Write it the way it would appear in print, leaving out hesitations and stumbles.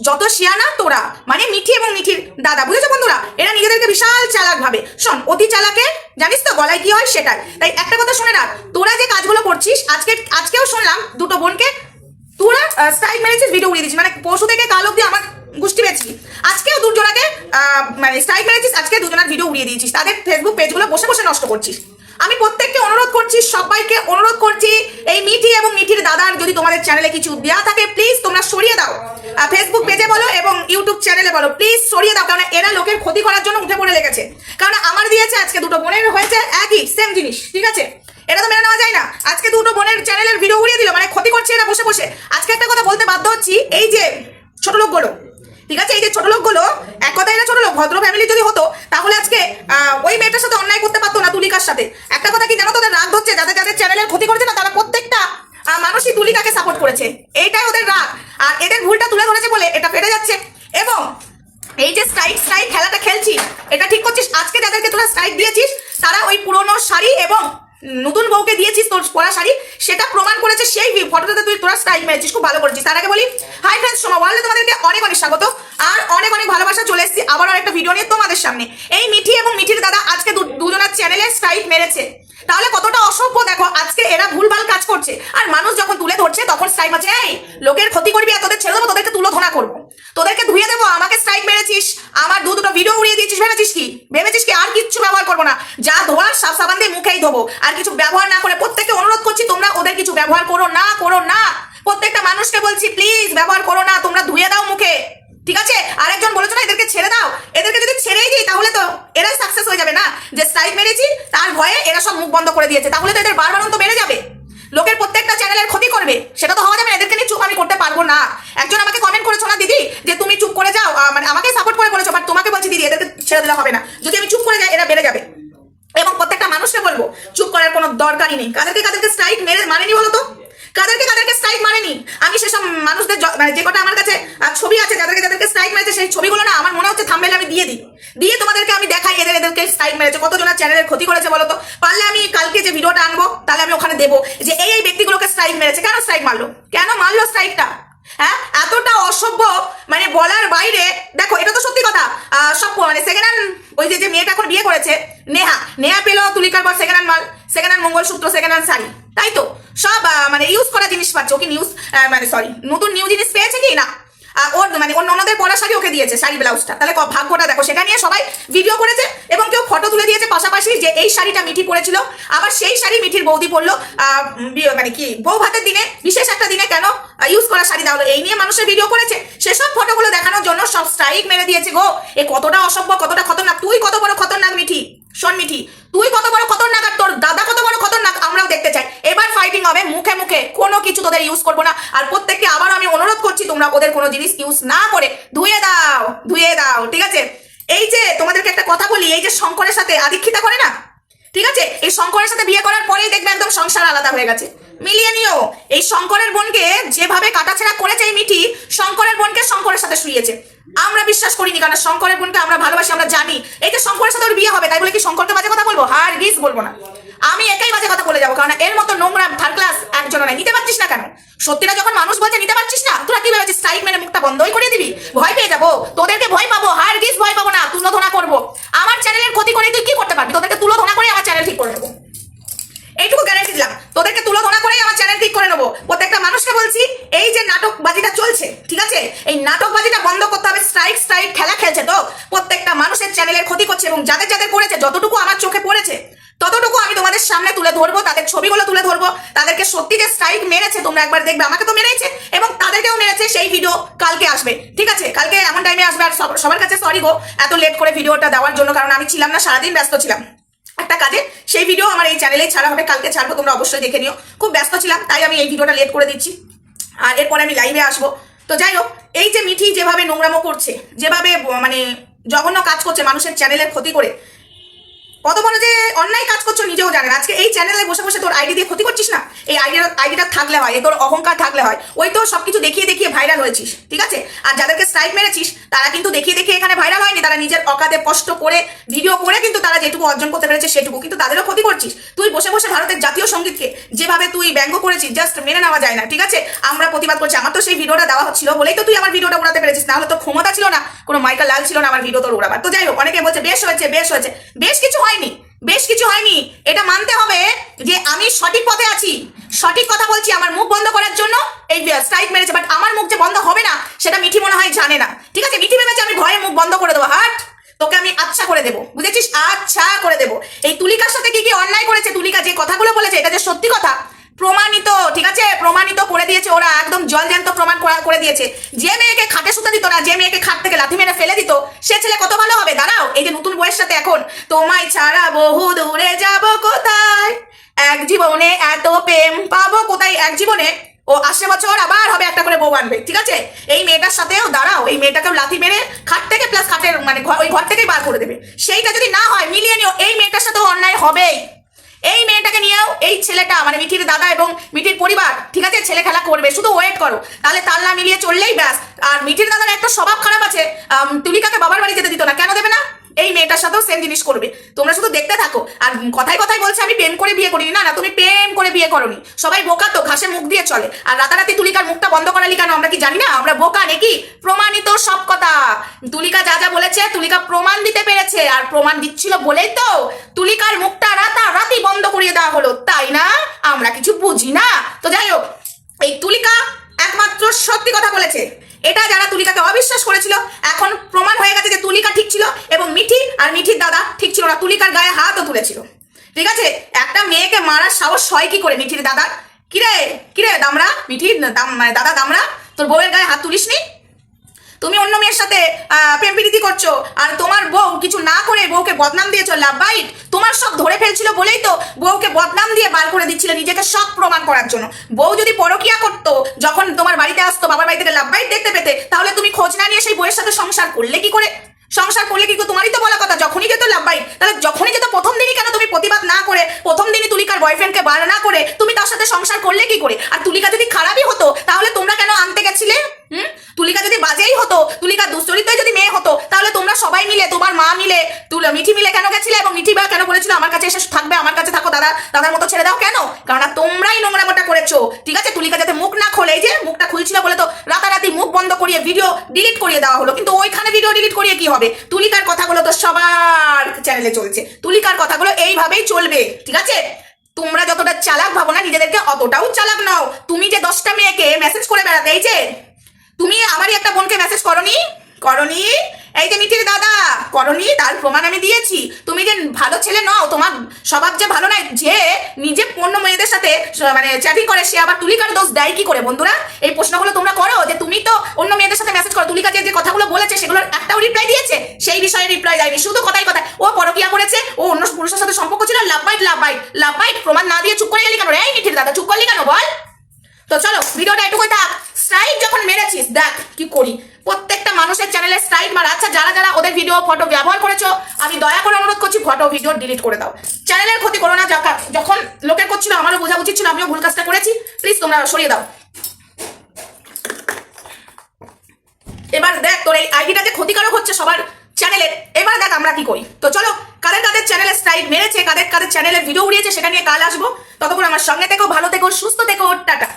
যত শিয়ানা তোরা, মানে মিঠি এবং মিঠির দাদা, বুঝেছো বন্ধুরা? এরা নিজেদেরকে বিশাল চালাক ভাবে। শোন, অতি চালাকে জানিস তো গলায় কি হয় সেটাই। তাই একটা কথা শুনে রাখ, তোরা যে কাজগুলো করছিস, আজকেও শুনলাম দুটো বোনকে তোরা স্ট্রাইক মেরেছিস, ভিডিও উড়িয়ে দিচ্ছিস, মানে পশু থেকে কাল অব্দি আমার গোষ্ঠী পেয়েছি। আজকেও দুজনাকে মানে স্ট্রাইক মেরেছিস, আজকে দুজনের ভিডিও উড়িয়ে দিয়েছিস, তাদের ফেসবুক পেজগুলো বসে বসে নষ্ট করছিস। আমি প্রত্যেককে অনুরোধ করছি, সবাইকে অনুরোধ করছি, এই মিঠি এবং মিঠির দাদার যদি তোমাদের চ্যানেলে কিছু দেওয়া থাকে প্লিজ তোমরা সরিয়ে দাও। ফেসবুক পেজে বলো এবং ইউটিউব চ্যানেলে বলো, প্লিজ সরিয়ে দাও, কারণ এরা লোকের ক্ষতি করার জন্য উঠে পড়ে লেগেছে। কারণ আমার দিয়েছে, আজকে দুটো বোনের হয়েছে একই সেম জিনিস, ঠিক আছে? এটা তো মেনে নেওয়া যায় না। আজকে দুটো বোনের চ্যানেলের ভিডিও উড়িয়ে দিল, মানে ক্ষতি করছে এরা বসে বসে। আজকে একটা কথা বলতে বাধ্য হচ্ছি, এই যে ছোট লোকগুলো, ঠিক আছে, এই যে ছোট লোকগুলো, এক কথা এরা ছোট লোক, ভদ্র ফ্যামিলি যদি হতো তাহলে আজকে ওই মেয়েটার সাথে অন্যায় করতে পারতো না, তুলিকার সাথে। একটা কথা কি জানো, তোদের রাগ হচ্ছে, যাদের যাদের চ্যানেলের ক্ষতি করেছে না, তারা প্রত্যেকটা মানুষই তুলিকাকে সাপোর্ট করেছে, এইটাই ওদের রাগ। আর এদের ভুলটা তুলে ধরেছে বলে এটা ফেটে যাচ্ছে। এবং এই যে স্ট্রাইক খেলাটা খেলছি, এটা ঠিক করছিস। আজকে যাদেরকে তোরা স্ট্রাইক দিয়েছিস তারা ওই পুরনো শাড়ি এবং নতুন বউকে দিয়েছিস তোর পরা শাড়ি, সেটা প্রমাণ করেছে সেই ফটোটাতে তোরা স্ট্রাইক মেরেছিস, খুব ভালো করেছিস। তার আগে বলি, হাই ফ্রেন্ডস, সোমা ওয়ার্ল্ডে তোমাদেরকে অনেক অনেক স্বাগত আর অনেক অনেক ভালোবাসা। চলে এসেছি আবারও একটা ভিডিও নিয়ে তোমাদের সামনে। এই মিঠি এবং মিঠির দাদা আজকে দুজনের চ্যানেলে স্ট্রাইক মেরেছে, তাহলে কতটা অসভ্য দেখো। আজকে এরা ভুলভাল কাজ করছে, আর মানুষ যখন তুলে ধরছে তখন স্ট্রাইক আছে, এই লোকের ক্ষতি করবি আর তোদের ছেড়ে দেবো, তোদেরকে তুলোধনা করবো, তোদেরকে ধুয়ে দেবো। আমাকে স্ট্রাইক মেরেছিস, আমার দুটো ভিডিও উড়িয়ে দিয়েছিস, ভেবেছিস কি আর কিচ্ছু ব্যবহার করবো না? যা ধোয়ার সাফ সাবান দিয়ে মুখেই ধোবো, আর কিছু ব্যবহার না করে। প্রত্যেককে অনুরোধ করছি, তোমরা ওদের কিছু ব্যবহার করো না। প্রত্যেকটা মানুষকে বলছি, প্লিজ ব্যবহার করো না, তোমরা ধুয়ে দাও মুখে, ঠিক আছে? আরেকজন বলেছো না এদেরকে ছেড়ে দাও, এদেরকে যদি ছেড়েই দিই তাহলে তো এরাই সাকসেস হয়ে যাবে না। যে স্ট্রাইক মেরেছি তার ভয়ে এরা সব মুখ বন্ধ করে দিয়েছে, তাহলে তো এদের বারবারন্ত বেড়ে যাবে, লোকের প্রত্যেকটা চ্যানেলের ক্ষতি করবে, সেটা তো হওয়া যাবে না। এদেরকে নিয়ে চুপ আমি করতে পারবো না। একজন আমাকে কমেন্ট করেছো না দিদি, যে তুমি চুপ করে যাও, মানে আমাকে সাপোর্ট করে বলেছো, বাট তোমাকে বলছি দিদি এদেরকে ছেড়ে দিলে হবে না, যদি আমি চুপ করে যাই এরা বেড়ে যাবে। এবং প্রত্যেকটা মানুষকে বলবো, চুপ করার কোনো দরকারই নেই। কাদেরকে স্ট্রাইক মানেনি বলো তো? কাদেরকে স্ট্রাইক মানেনি? আমি সেসব মানুষদের মানে যে কটা আমার কাছে ছবি আছে যাদেরকে স্ট্রাইক মেরেছে, সেই ছবিগুলো না আমার মনে হচ্ছে থাম্বনেইলে আমি দিয়ে তোমাদেরকে আমি দেখাই এদেরকে স্ট্রাইক মেরেছে, কতজনের চ্যানেলের ক্ষতি করেছে বলো তো। পারলে আমি কালকে যে ভিডিওটা আনবো তাহলে আমি ওখানে দেবো যে এই ব্যক্তিগুলোকে স্ট্রাইক মেরেছে। কেন মারলো স্ট্রাইকটা? হ্যাঁ, এতটা অসভ্য, মানে বলার বাইরে। দেখো, এটা তো সত্যি কথা। সব মানে সেকেন্ড হ্যান্ড, ওই যে মেয়েটা এখন বিয়ে করেছে নেহা পেলো তুলিকার পর সেকেন্ড হ্যান্ড মাল, second hand mangalsutra, second hand sari, তাই তো? সব মানে ইউজ করা জিনিস পাচ্ছে। ওকে নতুন নিউ জিনিস পেয়েছে কি না? ওর ননদের পরা শাড়ি ওকে দিয়েছে, শাড়ি ব্লাউজটা। তাহলে ভাগ্যটা দেখো, সেটা নিয়ে সবাই ভিডিও করেছে এবং কেউ ফটো তুলে দিয়েছে পাশাপাশি, যে এই শাড়িটা মিঠি পরেছিল, আবার সেই শাড়ি মিঠির বৌদি পরলো মানে কি বউ ভাতের দিনে, বিশেষ একটা দিনে কেন ইউজ করা শাড়ি দেওয়া হলো, এই নিয়ে মানুষের ভিডিও করেছে। সেসব ফটোগুলো দেখানোর জন্য সব স্ট্রাইক মেরে দিয়েছে গো। এ কতটা অসভ্য, কতটা খতরনাক। তুই কত বড় খতরনাক মিঠি, শোন মিঠি, তুই কত বড় খতরনাক আর তোর দাদা কত বড় খতরনাক আমরাও দেখতে চাই। এবার ফাইটিং হবে মুখে মুখে, কোনো কিছু তোদের ইউজ করবো না। আর প্রত্যেককে আবার আমি অনুরোধ করছি, তোমরা ওদের কোনো জিনিস ইউজ না করে ধুয়ে দাও, ঠিক আছে? এই যে তোমাদেরকে একটা কথা বলি, এই যে শঙ্করের সাথে আদিক্ষিতা করে না, ঠিক আছে, এই শঙ্করের সাথে বিয়ে করার পরেই দেখবে একদম সংসার আলাদা হয়ে গেছে। মিলিয়ে নিও, এই শঙ্করের বোনকে যেভাবে কাটাছেড়া করেছে এই মিঠি, শঙ্করের বোনকে শঙ্করের সাথে শুইয়েছে। আমরা বিশ্বাস করিনি, কারণ শঙ্করের বোনকে আমরা ভালোবাসি, আমরা জানি এই যে শঙ্করের সাথে ওর বিয়ে হবে, তাই বলে কি শঙ্করকে বাজে কথা বলবো? হারগিজ বলবো না, আমি একাই বাজে কথা বলে যাবো, কারণ এর মতো নোংরা থার্ড ক্লাস একজন নাই। নিতে পারছিস না কেন? সত্যিটা যখন মানুষ বলছে নিতে পারছিস না, তোরা কি ভেবেছিস স্ট্রাইক মেরে মুখটা বন্ধই করে দিবি? ভয় পেয়ে যাবো, তোদেরকে ভয় পাবো, হারগিজ ভয় পাবো না, তুলোধনা করবো। আমার চ্যানেলের ক্ষতি করে তুই কি করতে পারবি? তোদেরকে তুলোধনা করে আমার চ্যানেল ঠিক করে নেবো, এইটুকু গ্যারান্টি দিলাম। তোদেরকে তুলোধনা করে আমার চ্যানেল ঠিক করে নেবো। প্রত্যেকটা মানুষকে বলছি, এই যে নাটকবাজিটা চলছে, ঠিক আছে, এই নাটকবাজিটা বন্ধ করতে হবে। স্ট্রাইক খেলা খেলছে তো, প্রত্যেকটা মানুষের চ্যানেলের ক্ষতি করছে, এবং যাদের করেছে, যতটুকু আমার চোখে পড়েছে ততটুকু আমি তোমাদের সামনে তুলে ধরবো, তাদের ছবিগুলো তুলে ধরবো, তাদেরকে সত্যি যে স্ট্রাইক মেরেছে তোমরা একবার দেখবে। আমাকে তো মেরেছে এবং তাদেরকেও মেরেছে, সেই ভিডিও কালকে আসবে, ঠিক আছে? কালকে এমন টাইমে আসবে। আর সবার কাছে সরি গো এত লেট করে ভিডিওটা দেওয়ার জন্য, কারণ আমি ছিলাম না, সারাদিন ব্যস্ত ছিলাম একটা কাজে। সেই ভিডিও আমার এই চ্যানেলেই ছাড়া হবে, কালকে ছাড়বো, তোমরা অবশ্যই দেখে নিও। খুব ব্যস্ত ছিলাম তাই আমি এই ভিডিওটা লেট করে দিচ্ছি, আর এরপরে আমি লাইভে আসবো। তো যাই হোক, এই যে মিঠি যেভাবে নোংরামো করছে, যেভাবে মানে জঘন্য কাজ করছে মানুষের চ্যানেলের ক্ষতি করে, কত বড় যে অন্যায় কাজ করছো নিজেও জানে না। আজকে এই চ্যানেলে বসে বসে তোর আইডি দিয়ে ক্ষতি করছিস না, এই আইডিটা থাকলে হয়, তোর অহংকার থাকলে হয়, ওই তো সবকিছু দেখিয়ে দেখিয়ে ভাইরাল হয়েছিস, ঠিক আছে? আর যাদেরকে স্ট্রাইক মেরেছিস তারা কিন্তু দেখিয়ে দেখিয়ে এখানে ভাইরাল হয়নি, তারা নিজের অকাতে কষ্ট করে ভিডিও করে কিন্তু তারা যেটুকু অর্জন করতে পেরেছে সেটুকু, কিন্তু তাদেরও ক্ষতি করছিস। তুই বসে বসে ভারতের জাতীয় সঙ্গীতকে যেভাবে তুই ব্যঙ্গ করেছিস, জাস্ট মেনে নেওয়া যায় না, ঠিক আছে? আমরা প্রতিবাদ করছি, আমার তো সেই ভিডিওটা দেওয়া হচ্ছিল বলেই তো তুই আমার ভিডিওটা উড়াতে পেরেছিস, না হলে তো ক্ষমতা ছিল না, কোনো মাইকা লাল ছিল না আমার ভিডিও তোর উড়াবার। তো যাই হোক, অনেকে বলছে বেশ হয়েছে, বেশ হয়েছে, বেশ কিছু হয়নি, বেশ কিছু হয়নি। এটা মানতে হবে যে আমি সঠিক পথে আছি, সঠিক কথা বলছি। আমার মুখ বন্ধ করার জন্য এই স্ট্রাইক মেরেছে, বাট আমার মুখ যে বন্ধ হবে না সেটা মিঠি মনে হয় জানে না, ঠিক আছে? মিঠি ভেবেছে আমি ভয়ে মুখ বন্ধ করে দেবো। হাট, তোকে আমি আচ্ছা করে দেবো, বুঝেছিস? আচ্ছা করে দেবো। এই তুলিকার সাথে কি কি অন্যায় করেছে, তুলিকা যে কথাগুলো বলেছে এটা যে সত্যি কথা প্রমাণিত, ঠিক আছে? প্রমাণিত করে দিয়েছে ওরা, একদম জলজ্যান্ত প্রমাণ করে দিয়েছে। যে মেয়েকে খাটে সুতা দিত না, যে মেয়েকে খাট থেকে লাথি মেরে ফেলে দিত, সে ছেলে কত ভালো হবে। দাঁড়াও, এই যে নতুন বইয়ের সাথে এখন তোমায় ছাড়া বহু দূরে যাব কোথায়, এক জীবনে এত প্রেম পাবো কোথায়, এক জীবনে ও 80 বছর আবার হবে একটা করে বউ আনবে, ঠিক আছে? এই মেয়েটার সাথেও দাঁড়াও, এই মেয়েটাকেও লাথি মেরে খাট থেকে প্লাস খাটের মানে ওই ঘর থেকেই বার করে দেবে। সেইটা যদি না হয়, মিলিয়ে নিও, এই মেয়েটার সাথেও অন্যায় হবেই। এই মেয়েটাকে নিয়েও এই ছেলেটা মানে মিঠির দাদা এবং মিঠির পরিবার, ঠিক আছে, ছেলে খেলা করবে, শুধু ওয়েট করো, তাহলে তাল্লা মিলিয়ে চললেই ব্যাস। আর মিঠির দাদার একটা স্বভাব খারাপ আছে, তুলিকাকে বাবার বাড়ি যেতে দিত না, কেন দেবে না? এই মেয়েটার সাথেও সেম জিনিস করবে, তোমরা শুধু দেখতে থাকো। আর কথায় কথায় বলছে আমি প্রেম করে বিয়ে করিনি, না না, তুমি প্রেম করে বিয়ে করনি, সবাই বোকা তো, ঘাসে মুখ দিয়ে চলে। আর রাতারাতি তুলিকার মুখটা বন্ধ করালি কেন? আমরা কি জানি না আমরা বোকা নাকি? প্রমাণিত সব কথা, তুলিকা যা যা বলেছে তুলিকা প্রমাণ দিতে পেরেছে, আর প্রমাণ দিচ্ছিল বলেই তো তুলিকার মুখটা রাতারাতি বন্ধ করিয়ে দেওয়া হলো, তাই না? আমরা কিছু বুঝি না। তো যাই হোক, এই তুলিকা একমাত্র সত্যি কথা বলেছে। এটা যারা তুলিকাকে অবিশ্বাস করেছিল, এখন প্রমাণ হয়ে গেছে যে তুলিকা ঠিক ছিল এবং মিঠি আর মিঠির দাদা ঠিক ছিল না, তুলিকার গায়ে হাতও তুলেছিল, ঠিক আছে? একটা মেয়েকে মারার সাহস হয় কি করে মিঠির দাদার? কিরে কিরে দামরা, মিঠির দাদা দামরা, তোর বউয়ের গায়ে হাত তুলিসনি? তুমি অন্য মেয়ের সাথে প্রেম প্রীতি করছো, আর তোমার বউ কিছু না করে বউকে বদনাম দিয়েছো। লাভবাইট তোমার সব ধরে ফেলছিল বলেই তো বউকে বদনাম দিয়ে বার করে দিচ্ছিলে নিজেকে সব প্রমাণ করার জন্য। বউ যদি পরকিয়া করতো, যখন তোমার বাড়িতে আসতো, বাবার বাড়ি থেকে লাভবাইট দেখতে পেতে, তাহলে তুমি খোঁজ না নিয়ে সেই বউয়ের সাথে সংসার করলে কি করে? সংসার করলে কি? তোমারই তো বলা কথা, যখনই যেত লাভবাইট, তাহলে যখনই যেত প্রথম দিনই কেন তুমি প্রতিবাদ না করে, প্রথম দিনই তুলিকার বয়ফ্রেন্ডকে বার না করে তুমি তার সাথে সংসার করলে কি করে? আর তুলিকা যদি খারাপই হতো তাহলে তোমরা কেন আনতে গেছিলে? তুলিকা যদি বাজেই হতো, তুলিকা দুশ্চরিত্রই যদি মেয়ে হতো, তাহলে তোমরা সবাই মিলে, তোমার মা মিলে, মিঠি মিলে কেন গেছিলে? এবং মিঠি বা কেন বলেছিল আমার কাছে এসে থাকবে, আমার কাছে থাকো, দাদার মতো ছেড়ে দাও কেন? কারণ তোমরাই নোংরামোটা করেছো, ঠিক আছে? তুলিকা যাতে মুখ না খোলে, এই যে মুখটা খুলছিল বলে তো রাতারাতি মুখ বন্ধ করিয়ে ভিডিও ডিলিট করিয়ে দেওয়া হলো। কিন্তু ওইখানে ভিডিও ডিলিট করিয়ে কি হবে? তুলিকার কথাগুলো তো সবার চ্যানেলে চলছে, তুলিকার কথাগুলো এইভাবেই চলবে, ঠিক আছে? তোমরা যতটা চালাক ভাবো না নিজেদেরকে, অতটাও চালাক নাও। তুমি যে 10টা মেয়েকে মেসেজ করে বেড়াতে, এই যে তুমি আমারই একটা বোনকে মেসেজ করনি, এই যে মিঠির দাদা করনি, তার প্রমাণ আমি দিয়েছি। তুমি যে ভালো ছেলে নও, তোমার স্বভাব যে ভালো নয়, যে নিজে অন্য মেয়েদের সাথে মানে চ্যাটিং করে, সে আবার তুলিকার দোষ দেয় কি করে? বন্ধুরা, এই প্রশ্নগুলো তোমরা করো যে তুমি তো অন্য মেয়েদের সাথে মেসেজ করো, তুলিকা যে কথাগুলো বলেছে সেগুলোর একটাও রিপ্লাই দিয়েছে? সেই বিষয়ে রিপ্লাই দেয়নি, শুধু কথায় ও পরকিয়া করেছে, ও অন্য পুরুষের সাথে সম্পর্ক ছিল। লাভবাইট প্রমাণ না দিয়ে চুপ করে গেলি কেন? এই মিঠির দাদা চুপ করলি কেন বল? তো চলো ভিডিওটা এটুকুই থাক। স্ট্রাইক যখন মেরেছিস, দেখ কি করি, প্রত্যেকটা মানুষের চ্যানেলে স্ট্রাইক মার। আচ্ছা, যারা যারা ওদের ভিডিও ফটো ব্যবহার করেছো, আমি দয়া করে অনুরোধ করছি ফটো ভিডিও ডিলিট করে দাও, চ্যানেলের ক্ষতি করো না। যখন লোকের করছিল আমারও বোঝা উচিত ছিল, আমিও ভুল কাজটা করেছি, প্লিজ তোমরা সরিয়ে দাও। এবার দেখ তোর এই আইডিটা যে ক্ষতিকারক হচ্ছে সবার চ্যানেলের, এবার দেখ আমরা কি করি। তো চলো, কাদের কাদের চ্যানেলে স্ট্রাইক মেরেছে, কাদের কাদের চ্যানেলের ভিডিও উড়িয়েছে, সেটা নিয়ে কাল আসবো। ততক্ষণ আমার সঙ্গে থেকো, ভালো থেকো, সুস্থ থেকো, টাটা।